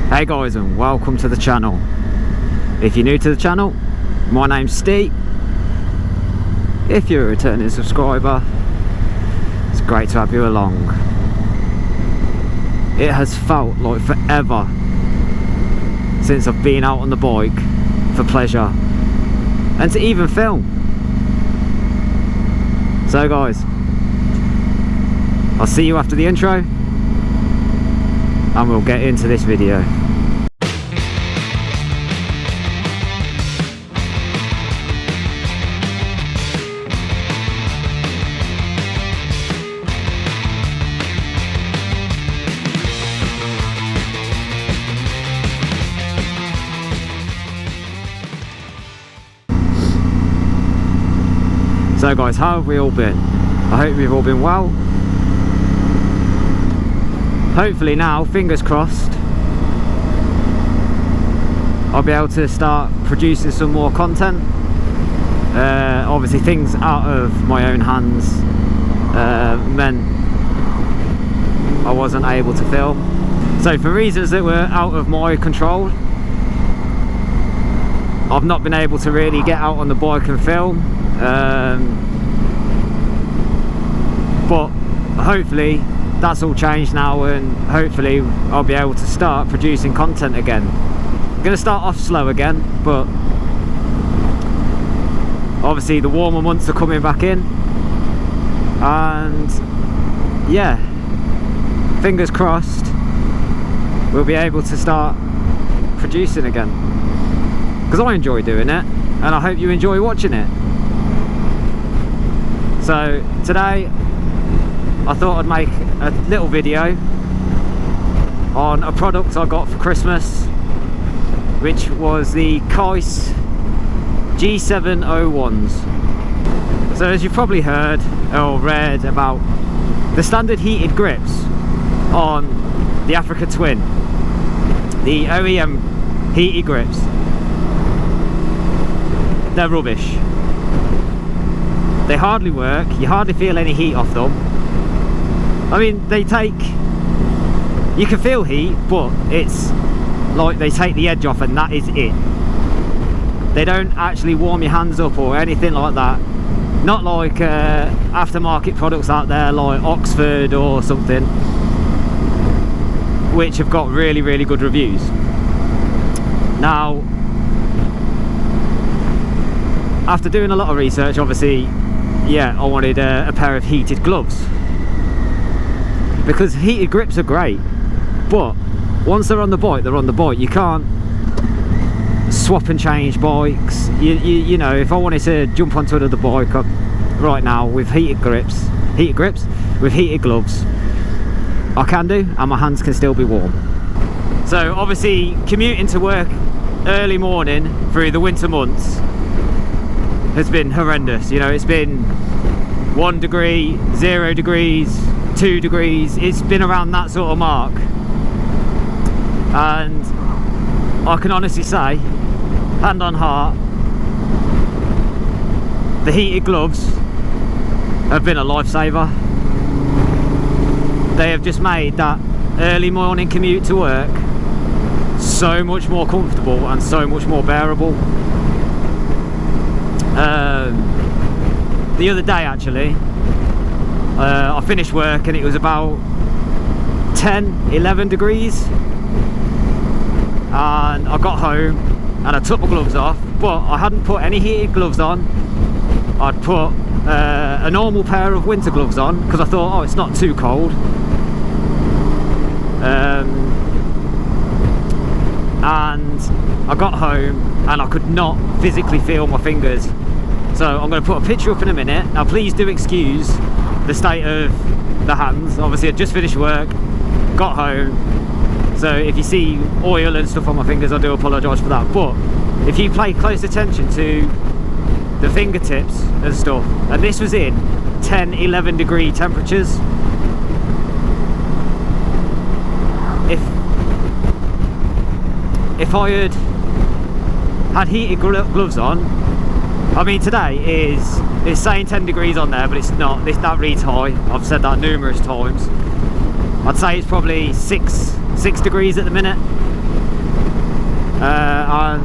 Hey guys, and welcome to the channel. If you're new to the channel, my name's Steve. If you're a returning subscriber, it's great to have you along. It has felt like forever since I've been out on the bike for pleasure and to even film. So guys, I'll see you after the intro and we'll get into this video. So guys, how have we all been? I hope we've all been well. Hopefully now, fingers crossed, I'll be able to start producing some more content. Obviously things out of my own hands meant I wasn't able to film. So for reasons that were out of my control, I've not been able to really get out on the bike and film. But hopefully that's all changed now, and hopefully I'll be able to start producing content again. I'm going to start off slow again, but obviously the warmer months are coming back in, and yeah, fingers crossed we'll be able to start producing again, because I enjoy doing it and I hope you enjoy watching it. So today I thought I'd make a little video on a product I got for Christmas, which was the Keis G701s. So as you've probably heard or read about, the standard heated grips on the Africa Twin, the OEM heated grips, they're rubbish. They hardly work, you hardly feel any heat off them. I mean, you can feel heat, but it's like they take the edge off and that is it. They don't actually warm your hands up or anything like that. Not like aftermarket products out there like Oxford or something, which have got really, really good reviews. Now, after doing a lot of research, obviously, yeah, I wanted a pair of heated gloves, because heated grips are great, but once they're on the bike, they're on the bike. You can't swap and change bikes. You know, if I wanted to jump onto another bike right now with heated grips with heated gloves, I can do, and my hands can still be warm. So obviously commuting to work early morning through the winter months has been horrendous. You know, it's been 1 degree, 0 degrees, 2 degrees. It's been around that sort of mark, and I can honestly say, hand on heart, the heated gloves have been a lifesaver. They have just made that early morning commute to work so much more comfortable and so much more bearable. The other day actually, I finished work and it was about 10-11 degrees, and I got home and I took my gloves off, but I hadn't put any heated gloves on. I'd put a normal pair of winter gloves on because I thought, oh, it's not too cold. And I got home and I could not physically feel my fingers. So I'm going to put a picture up in a minute. Now please do excuse the state of the hands. Obviously I just finished work, got home, so if you see oil and stuff on my fingers, I do apologise for that. But if you pay close attention to the fingertips and stuff, and this was in 10-11 degree temperatures, if I had heated gloves on, I mean today it's saying 10 degrees on there, but it's not. That reads high. I've said that numerous times. I'd say it's probably 6 degrees at the minute. and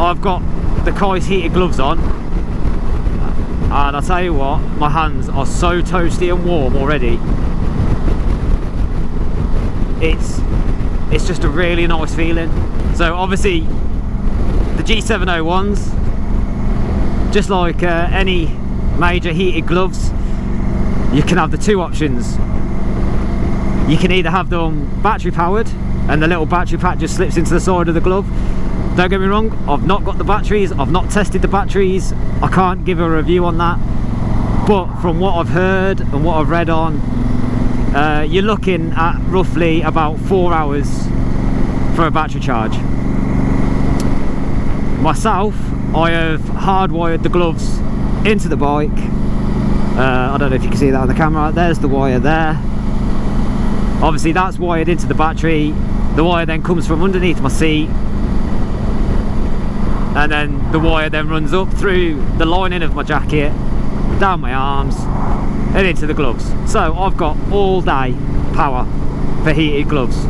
I've got the Keis heated gloves on, and I'll tell you what, my hands are so toasty and warm already. It's just a really nice feeling. So obviously the G701s, just like any major heated gloves, you can have the two options. You can either have them battery powered and the little battery pack just slips into the side of the glove. Don't get me wrong, I've not got the batteries, I've not tested the batteries, I can't give a review on that, but from what I've heard and what I've read on, you're looking at roughly about 4 hours for a battery charge. Myself, I have hardwired the gloves into the bike. I don't know if you can see that on the camera, there's the wire there. Obviously that's wired into the battery, the wire then comes from underneath my seat, and then the wire then runs up through the lining of my jacket, down my arms and into the gloves. So I've got all day power for heated gloves.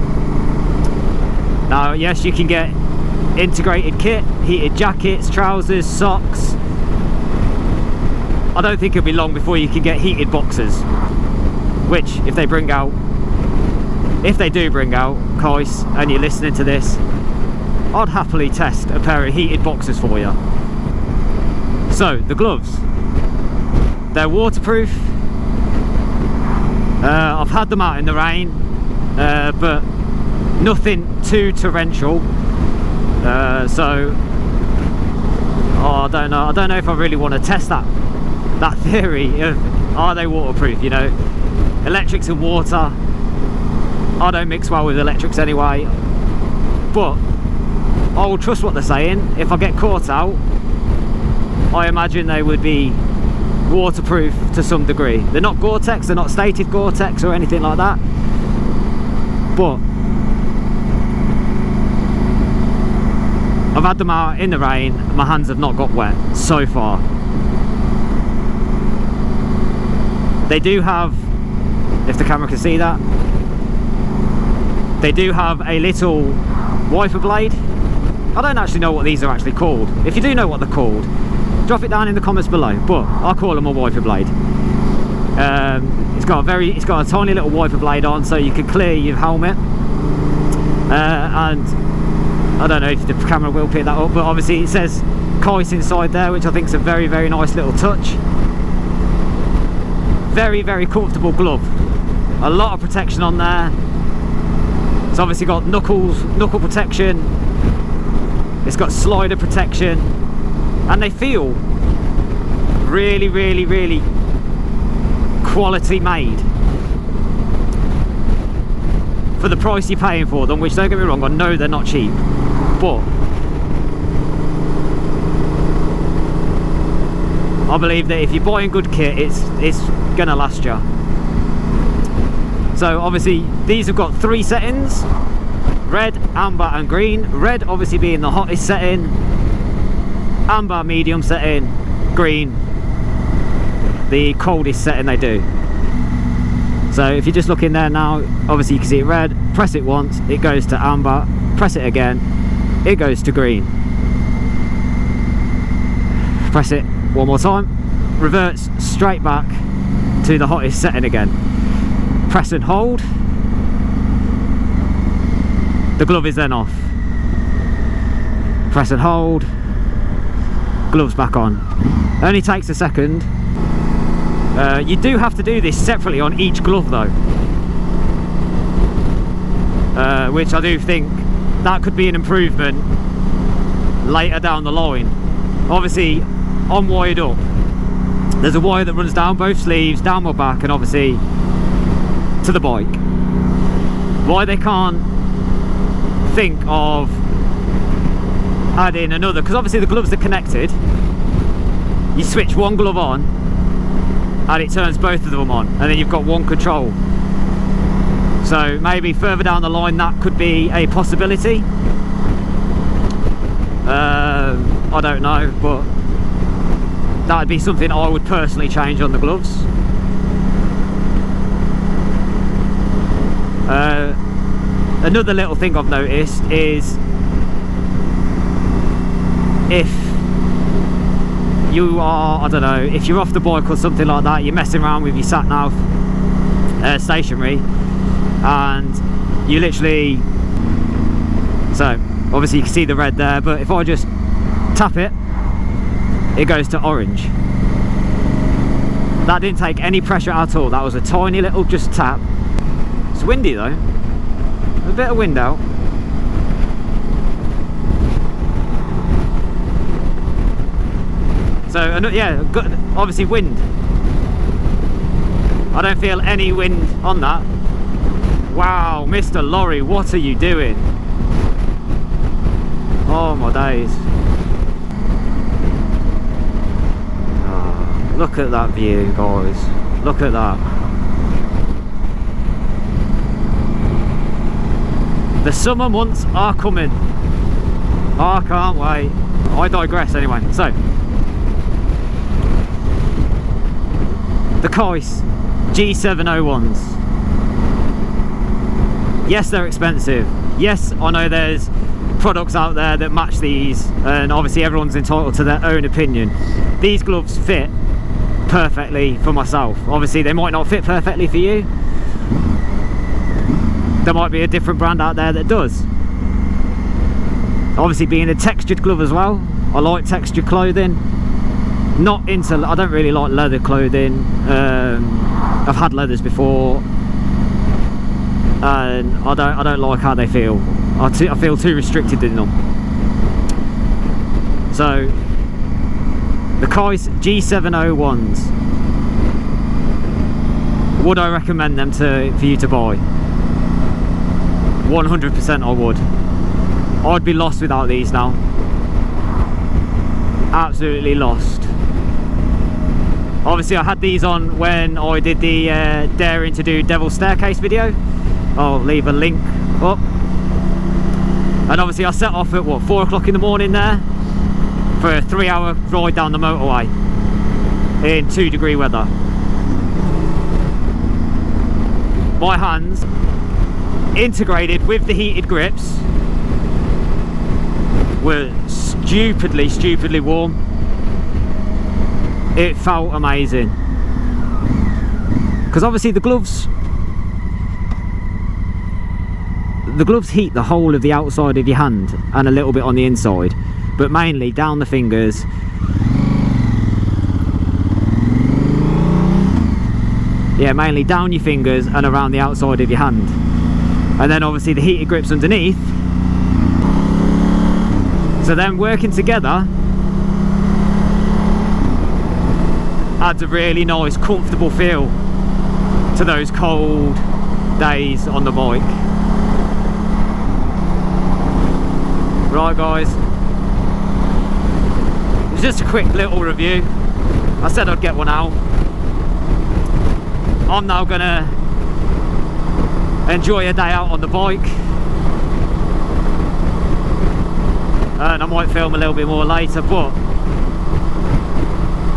Now yes, you can get integrated kit, heated jackets, trousers, socks. I don't think it'll be long before you can get heated boxers, which if they do bring out Keis and you're listening to this, I'd happily test a pair of heated boxers for you. So the gloves, they're waterproof. I've had them out in the rain, but nothing too torrential. So I don't know if I really want to test that theory of are they waterproof. You know, electrics and water, I don't mix well with electrics anyway, but I will trust what they're saying. If I get caught out, I imagine they would be waterproof to some degree. They're not Gore-Tex, they're not stated Gore-Tex or anything like that, but I've had them out in the rain, my hands have not got wet so far. They do have, if the camera can see that, they do have a little wiper blade. I don't actually know what these are actually called. If you do know what they're called, drop it down in the comments below, but I call them a wiper blade. It's got a tiny little wiper blade on so you can clear your helmet, and I don't know if the camera will pick that up, but obviously it says Keis inside there, which I think is a very, very nice little touch. Very, very comfortable glove. A lot of protection on there. It's obviously got knuckle protection. It's got slider protection, and they feel really, really, really quality made for the price you're paying for them, which, don't get me wrong, I know they're not cheap, but I believe that if you're buying good kit, it's gonna last you. So obviously these have got 3 settings: red, amber and green. Red obviously being the hottest setting, amber medium setting, green the coldest setting they do. So if you just look in there now, obviously you can see it red, press it once, it goes to amber, press it again, it goes to green. Press it one more time, reverts straight back to the hottest setting again. Press and hold, the glove is then off. Press and hold, gloves back on. Only takes a second. You do have to do this separately on each glove though, which I do think that could be an improvement later down the line. Obviously I'm wired up, there's a wire that runs down both sleeves, down my back, and obviously to the bike. Why they can't think of adding another, because obviously the gloves are connected, you switch one glove on and it turns both of them on, and then you've got one control. So maybe further down the line that could be a possibility. I don't know, but that would be something I would personally change on the gloves. Another little thing I've noticed is if you are, I don't know, if you're off the bike or something like that, you're messing around with your sat nav stationary, and you literally, so obviously you can see the red there, but if I just tap it, it goes to orange. That didn't take any pressure at all. That was a tiny little just tap. It's windy though, a bit of wind out. So yeah, good, obviously wind. I don't feel any wind on that. Wow, Mr. Lorry, what are you doing? Oh my days. Oh, look at that view, guys. Look at that. The summer months are coming. I can't wait. I digress anyway. So, the Keis G701s. Yes, they're expensive. Yes, I know there's products out there that match these, and obviously everyone's entitled to their own opinion. These gloves fit perfectly for myself. Obviously they might not fit perfectly for you. There might be a different brand out there that does. Obviously being a textured glove as well, I like textured clothing. Not into, I don't really like leather clothing. I've had leathers before, and I don't like how they feel. I feel too restricted in them. So the Keis G701s, would I recommend them for you to buy? 100% I would. I'd be lost without these now. Absolutely lost. Obviously I had these on when I did the daring to do Devil's Staircase video. I'll leave a link up. And obviously I set off at what, 4 o'clock in the morning there for a 3-hour ride down the motorway in 2-degree weather. My hands, integrated with the heated grips, were stupidly warm. It felt amazing, because obviously the gloves heat the whole of the outside of your hand and a little bit on the inside, but mainly down the fingers. Yeah, mainly down your fingers and around the outside of your hand, and then obviously the heated grips underneath. So then working together adds a really nice comfortable feel to those cold days on the bike. Right guys, it was just a quick little review. I said I'd get one out. I'm now gonna enjoy a day out on the bike, and I might film a little bit more later, but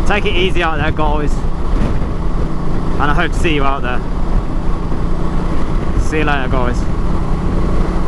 take it easy out there guys, and I hope to see you out there. See you later guys.